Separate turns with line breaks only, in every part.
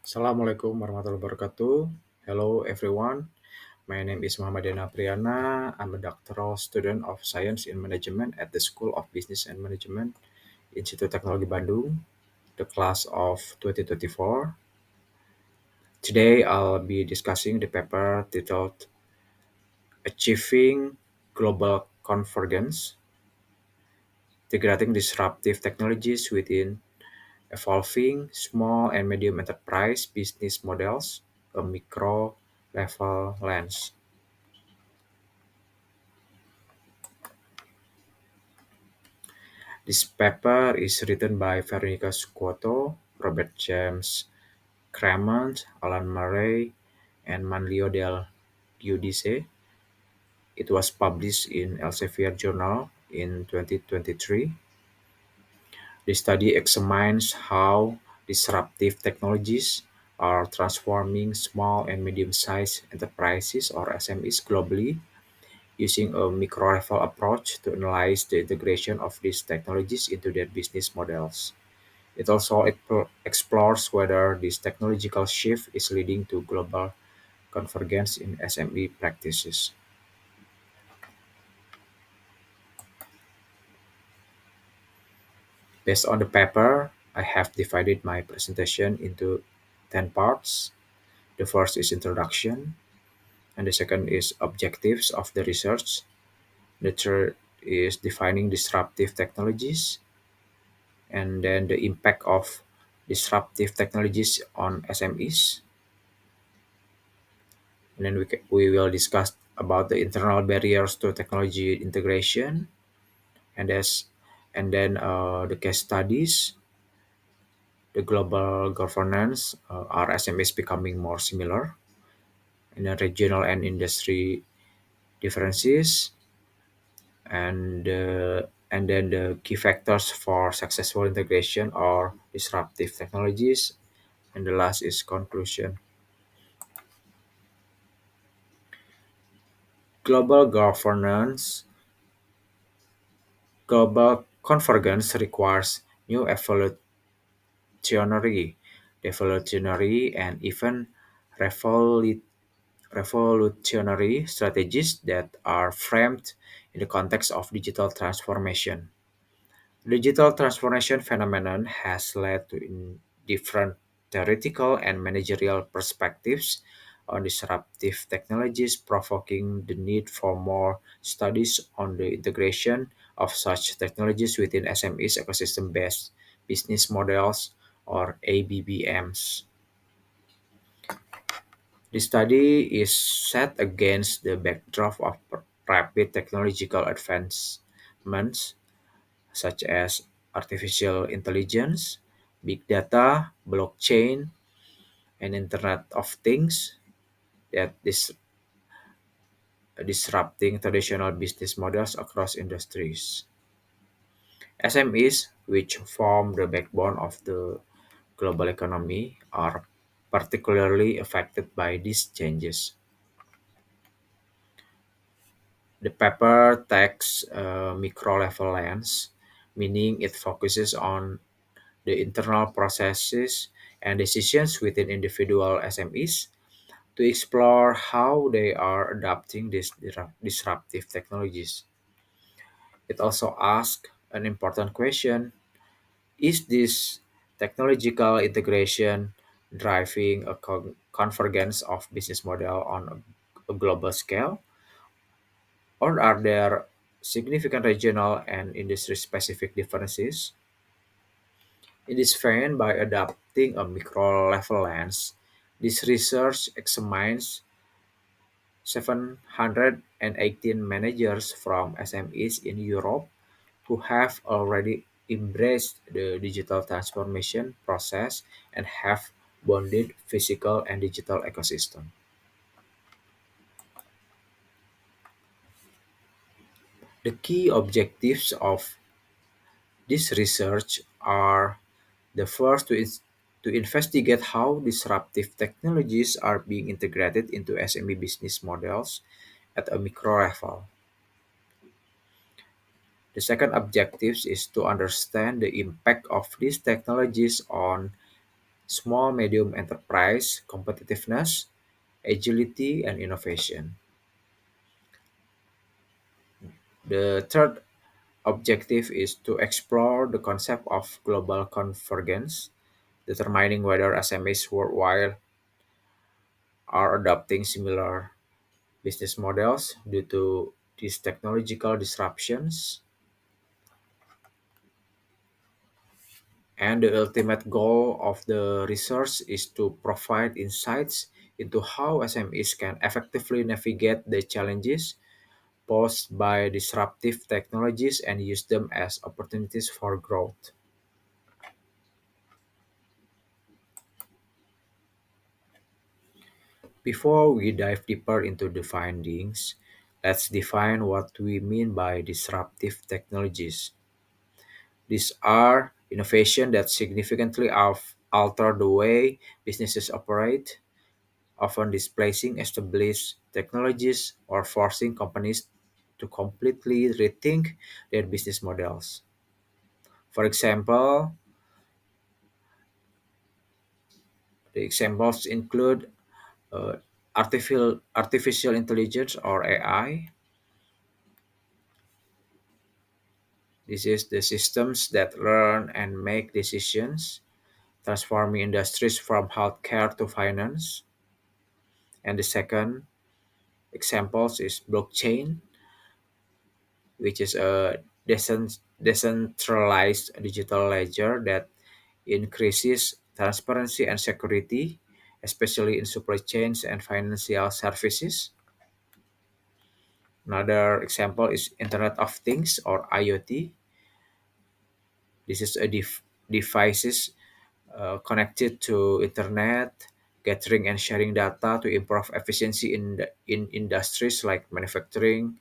Assalamualaikum warahmatullahi wabarakatuh. Hello everyone. My name is Muhammadana Priyana. I'm a doctoral student of Science in Management at the School of Business and Management, Institut Teknologi Bandung, the class of 2024. Today I'll be discussing the paper titled Achieving Global Convergence, Integrating Disruptive Technologies Within Evolving Small and Medium Enterprise Business Models, a Micro Level Lens. This paper is written by Veronica Squatto, Robert James Cremont, Alan Murray, and Manlio del Giudice. It was published in Elsevier Journal in 2023. The study examines how disruptive technologies are transforming small and medium-sized enterprises or SMEs globally using a micro-level approach to analyze the integration of these technologies into their business models. It also explores whether this technological shift is leading to global convergence in SME practices. Based on the paper, I have divided my presentation into 10 parts. The first is introduction, and the second is objectives of the research. The third is defining disruptive technologies, and then the impact of disruptive technologies on SMEs. And then we will discuss about the internal barriers to technology integration, and as and then the case studies, the global governance, are SMEs becoming more similar, and then regional and industry differences, and then the key factors for successful integration or disruptive technologies, and the last is conclusion. Global governance, global convergence requires new revolutionary, and even revolutionary strategies that are framed in the context of digital transformation. Digital transformation phenomenon has led to different theoretical and managerial perspectives on disruptive technologies, provoking the need for more studies on the integration of such technologies within SMEs ecosystem-based business models or ABBMs. The study is set against the backdrop of rapid technological advancements such as artificial intelligence, big data, blockchain, and Internet of Things that is disrupting traditional business models across industries. SMEs, which form the backbone of the global economy, are particularly affected by these changes. The paper takes a micro-level lens, meaning it focuses on the internal processes and decisions within individual SMEs to explore how they are adopting these disruptive technologies. It also asks an important question: is this technological integration driving a convergence of business model on a global scale, or are there significant regional and industry specific differences? In this vein, by adopting a micro-level lens, this research examines 718 managers from SMEs in Europe who have already embraced the digital transformation process and have bonded physical and digital ecosystem. The key objectives of this research are: the first, to investigate how disruptive technologies are being integrated into SME business models at a micro level. The second objective is to understand the impact of these technologies on small medium enterprise, competitiveness, agility, and innovation. The third objective is to explore the concept of global convergence, determining whether SMEs worldwide are adopting similar business models due to these technological disruptions. And the ultimate goal of the research is to provide insights into how SMEs can effectively navigate the challenges posed by disruptive technologies and use them as opportunities for growth. Before we dive deeper into the findings, let's define what we mean by disruptive technologies. These are innovation that significantly alter the way businesses operate, often displacing established technologies or forcing companies to completely rethink their business models. For example, the examples include uh, artificial intelligence or AI. This is the systems that learn and make decisions, transforming industries from healthcare to finance. And the second examples is blockchain, which is a decentralized digital ledger that increases transparency and security, especially in supply chains and financial services. Another example is Internet of Things or IoT. This is a devices connected to internet, gathering and sharing data to improve efficiency in industries like manufacturing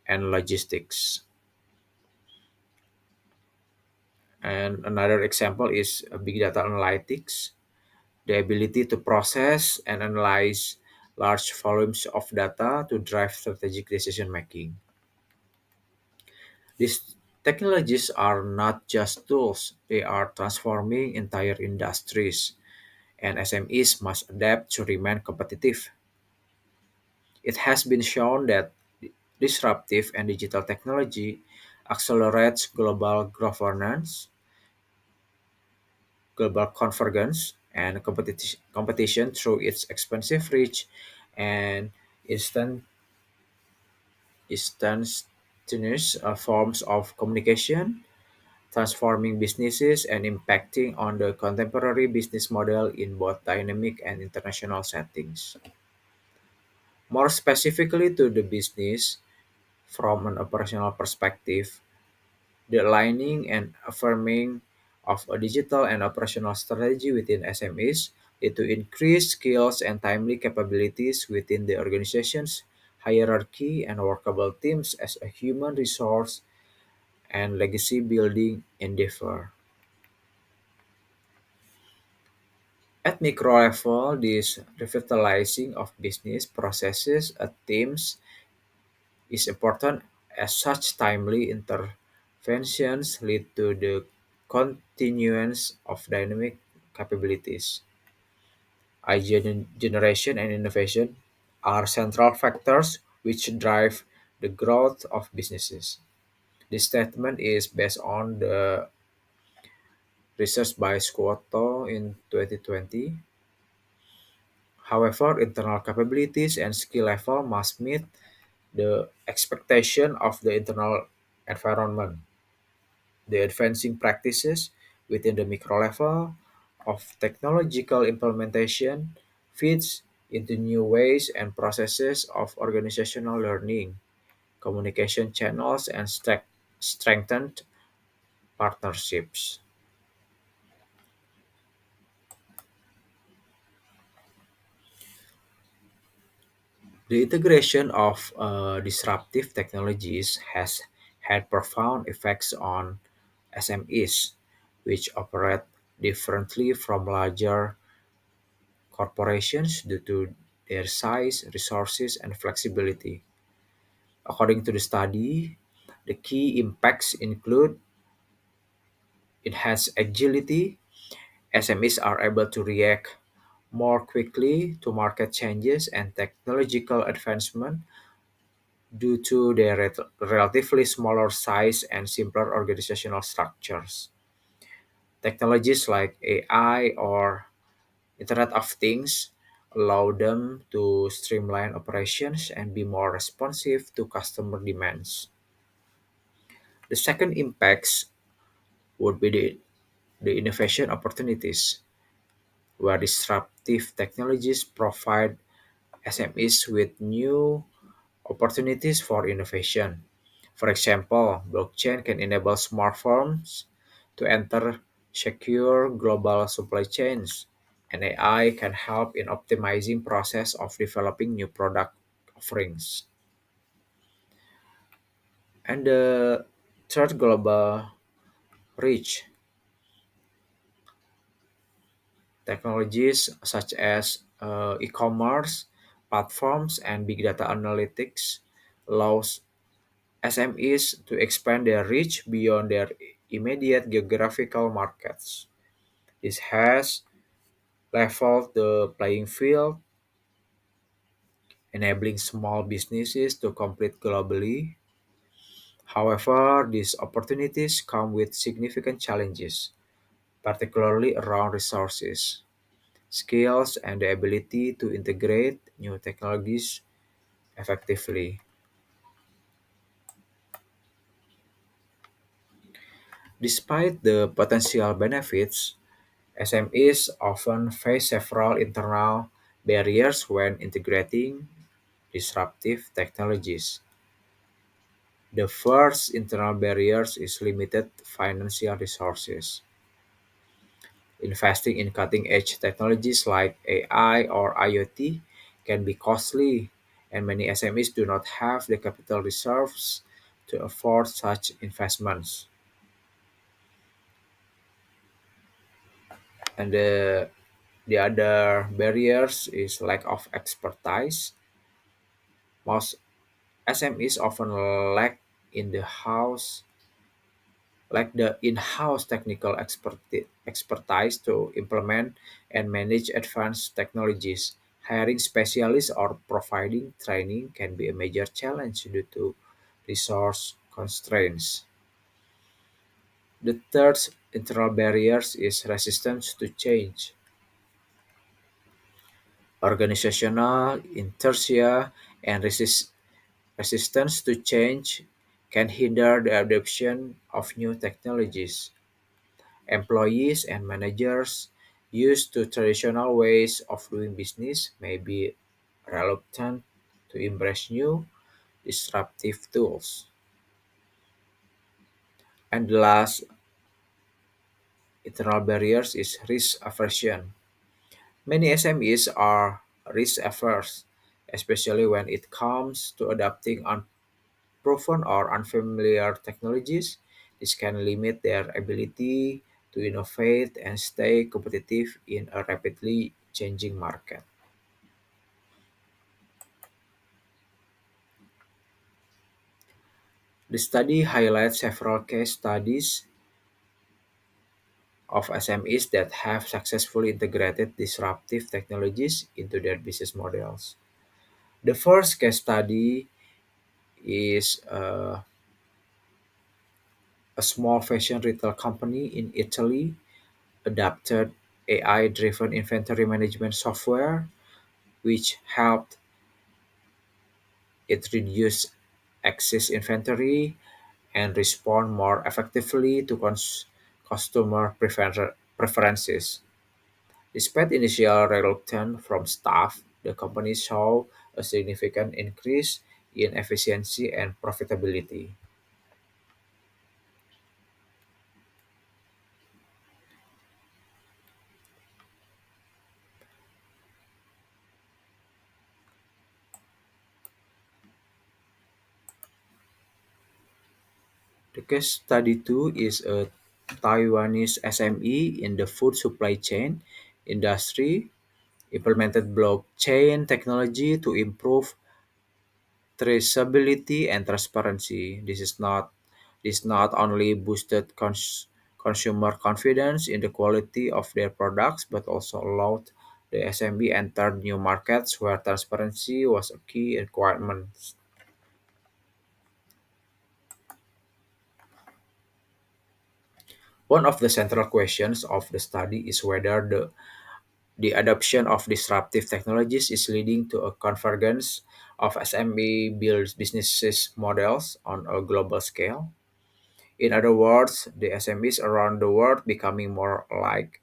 and logistics. And another example is big data analytics, the ability to process and analyze large volumes of data to drive strategic decision making. These technologies are not just tools, they are transforming entire industries, and SMEs must adapt to remain competitive. It has been shown that disruptive and digital technology accelerates global convergence, and competition through its expansive reach and instant instantaneous forms of communication, transforming businesses and impacting on the contemporary business model in both dynamic and international settings. More specifically to the business, from an operational perspective, the aligning and affirming of a digital and operational strategy within SMEs lead to increased skills and timely capabilities within the organization's hierarchy and workable teams as a human resource and legacy building endeavor. At micro level, this revitalizing of business processes at teams is important as such timely interventions lead to the continuance of dynamic capabilities. Idea generation and innovation are central factors which drive the growth of businesses. This statement is based on the research by Squatto in 2020. However, internal capabilities and skill level must meet the expectation of the internal environment. The advancing practices within the micro level of technological implementation feeds into new ways and processes of organizational learning, communication channels, and strengthened partnerships. The integration of disruptive technologies has had profound effects on SMEs, which operate differently from larger corporations due to their size, resources, and flexibility. According to the study, the key impacts include enhanced agility SMEs are able to react more quickly to market changes and technological advancement due to their relatively smaller size and simpler organizational structures. Technologies like AI or Internet of Things allow them to streamline operations and be more responsive to customer demands. The second impacts would be the innovation opportunities, where disruptive technologies provide SMEs with new opportunities for innovation. For example, blockchain can enable smart firms to enter secure global supply chains, and AI can help in optimizing process of developing new product offerings. And the third global reach, technologies such as e-commerce platforms and big data analytics allows SMEs to expand their reach beyond their immediate geographical markets. This has leveled the playing field, enabling small businesses to compete globally. However, these opportunities come with significant challenges, particularly around resources, skills, and the ability to integrate new technologies effectively. Despite the potential benefits, SMEs often face several internal barriers when integrating disruptive technologies. The first internal barrier is limited financial resources. Investing in cutting edge technologies like AI or IoT can be costly, and many SMEs do not have the capital reserves to afford such investments. And the other barriers is lack of expertise. Most SMEs often lack in the house the in-house technical expertise to implement and manage advanced technologies. Hiring specialists or providing training can be a major challenge due to resource constraints. The third internal barriers is resistance to change. Organizational inertia and resistance to change can hinder the adoption of new technologies. Employees and managers used to traditional ways of doing business may be reluctant to embrace new disruptive tools. And the last internal barriers is risk aversion. Many SMEs are risk averse, especially when it comes to adapting unproven or unfamiliar technologies. This can limit their ability to innovate and stay competitive in a rapidly changing market. The study highlights several case studies of SMEs that have successfully integrated disruptive technologies into their business models. The first case study is a small fashion retail company in Italy adapted AI driven inventory management software, which helped it reduce excess inventory and respond more effectively to customer preferences. Despite initial reluctance from staff, the company saw a significant increase in efficiency and profitability. The case study two is a Taiwanese SME in the food supply chain industry implemented blockchain technology to improve traceability and transparency. This not only boosted consumer confidence in the quality of their products, but also allowed the SMB enter new markets where transparency was a key requirement. One of the central questions of the study is whether the adoption of disruptive technologies is leading to a convergence of SME build businesses models on a global scale. In other words, the SMEs around the world becoming more alike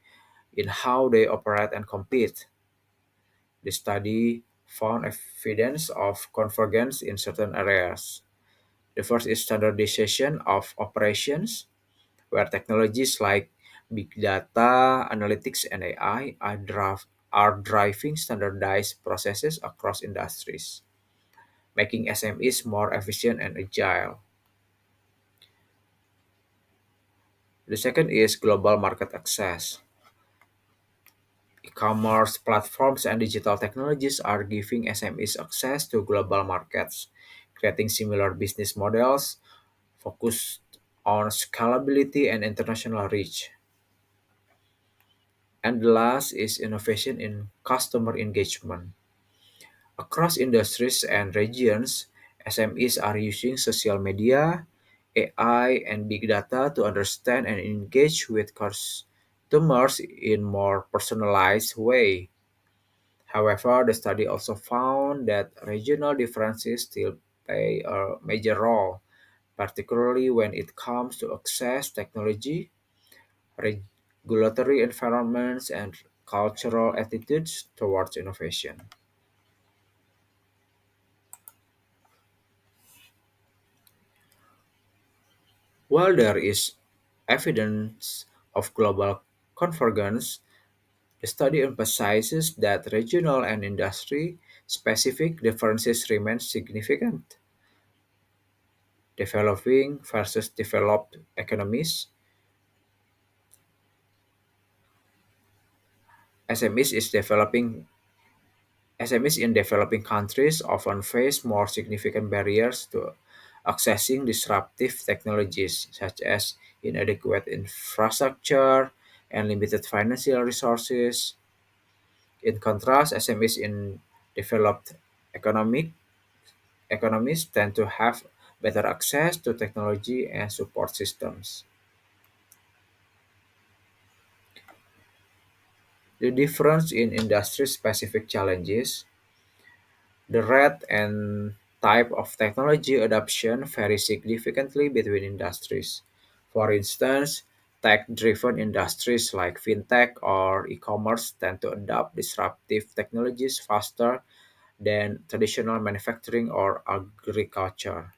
in how they operate and compete. The study found evidence of convergence in certain areas. The first is standardization of operations, where technologies like big data, analytics, and AI are driving standardized processes across industries, making SMEs more efficient and agile. The second is global market access. E-commerce platforms and digital technologies are giving SMEs access to global markets, creating similar business models focused on scalability and international reach. And the last is innovation in customer engagement. Across industries and regions, SMEs are using social media, AI, and big data to understand and engage with customers in more personalized way. However, the study also found that regional differences still play a major role, particularly when it comes to access technology, regulatory environments, and cultural attitudes towards innovation. While there is evidence of global convergence, the study emphasizes that regional and industry specific differences remain significant. Developing versus developed economies, SMEs is developing SMEs in developing countries often face more significant barriers to accessing disruptive technologies, such as inadequate infrastructure and limited financial resources. In contrast, SMEs in developed economic economies tend to have better access to technology and support systems. The difference in industry-specific challenges, the rate and type of technology adoption vary significantly between industries. For instance, tech-driven industries like fintech or e-commerce tend to adopt disruptive technologies faster than traditional manufacturing or agriculture.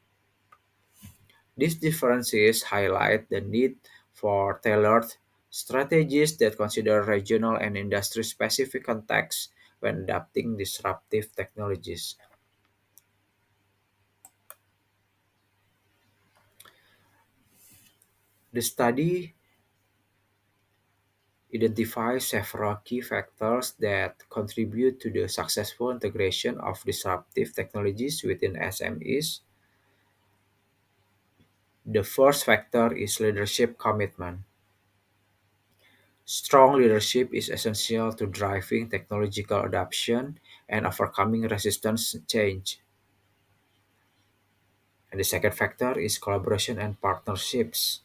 These differences highlight the need for tailored strategies that consider regional and industry-specific contexts when adapting disruptive technologies. The study identifies several key factors that contribute to the successful integration of disruptive technologies within SMEs. The first factor is leadership commitment. Strong leadership is essential to driving technological adoption and overcoming resistance to change. And the second factor is collaboration and partnerships.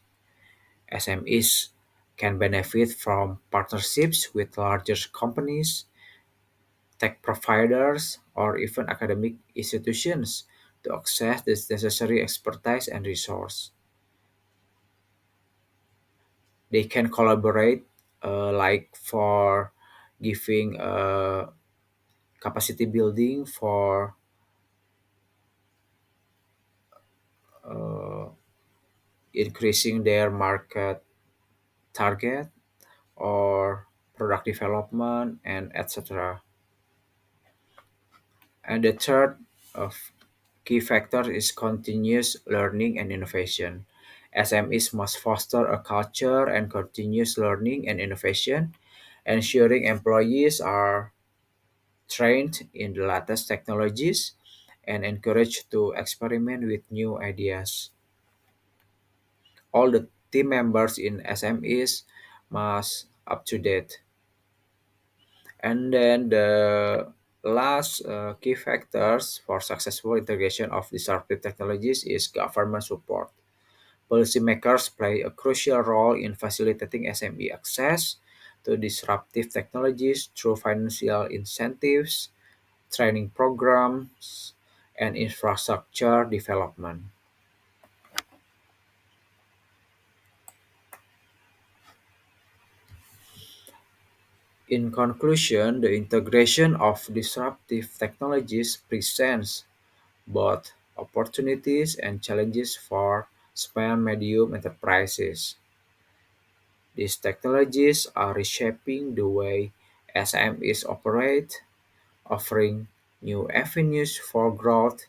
SMEs can benefit from partnerships with larger companies, tech providers, or even academic institutions to access this necessary expertise and resource. They can collaborate, like for giving capacity building for uh, increasing their market target or product development and etc. And the third of key factor is continuous learning and innovation. SMEs must foster a culture and continuous learning and innovation, ensuring employees are trained in the latest technologies and encouraged to experiment with new ideas. All the team members in SMEs must up to date. And then the last key factors for successful integration of disruptive technologies is government support. Policymakers play a crucial role in facilitating SME access to disruptive technologies through financial incentives, training programs, and infrastructure development. In conclusion, the integration of disruptive technologies presents both opportunities and challenges for small and medium enterprises. These technologies are reshaping the way SMEs operate, offering new avenues for growth,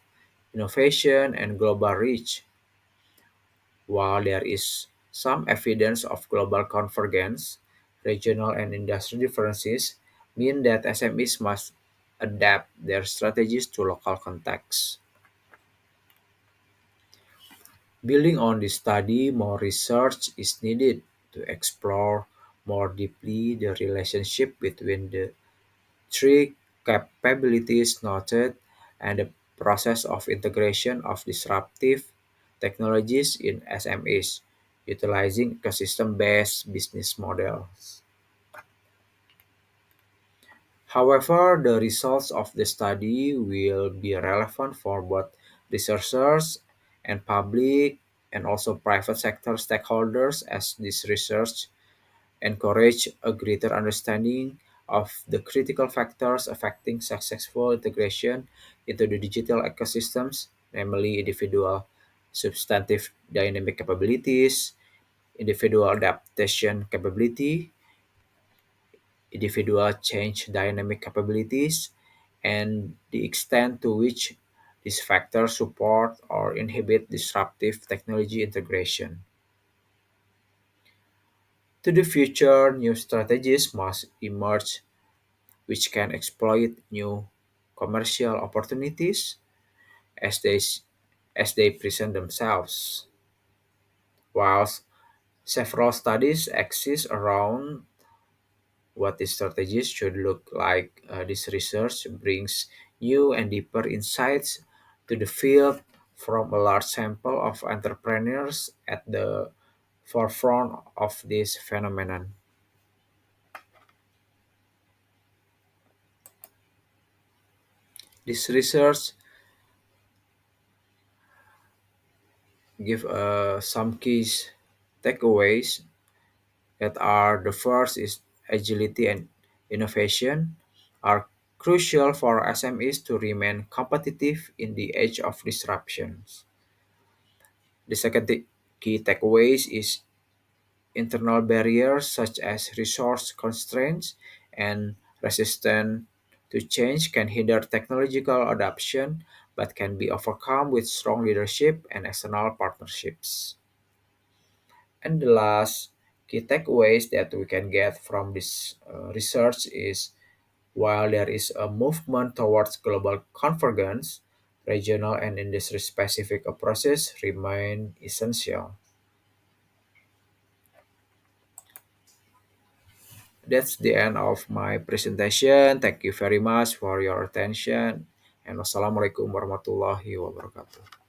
innovation, and global reach. While there is some evidence of global convergence, regional and industry differences mean that SMEs must adapt their strategies to local contexts. Building on this study, more research is needed to explore more deeply the relationship between the three capabilities noted and the process of integration of disruptive technologies in SMEs, utilizing ecosystem-based business models. However, the results of the study will be relevant for both researchers and public and also private sector stakeholders as this research encourage a greater understanding of the critical factors affecting successful integration into the digital ecosystems, namely individual substantive dynamic capabilities, individual adaptation capability, individual change dynamic capabilities, and the extent to which these factors support or inhibit disruptive technology integration. To the future, new strategies must emerge which can exploit new commercial opportunities as they present themselves. Whilst several studies exist around what these strategies should look like, this research brings new and deeper insights to the field from a large sample of entrepreneurs at the forefront of this phenomenon. This research give some key takeaways that are the first is agility and innovation are crucial for SMEs to remain competitive in the age of disruptions. The second key takeaways is internal barriers such as resource constraints and resistance to change can hinder technological adoption but can be overcome with strong leadership and external partnerships. And the last key takeaways that we can get from this research is while there is a movement towards global convergence, regional and industry specific approaches remain essential. That's the end of my presentation. Thank you very much for your attention. And wassalamualaikum warahmatullahi wabarakatuh.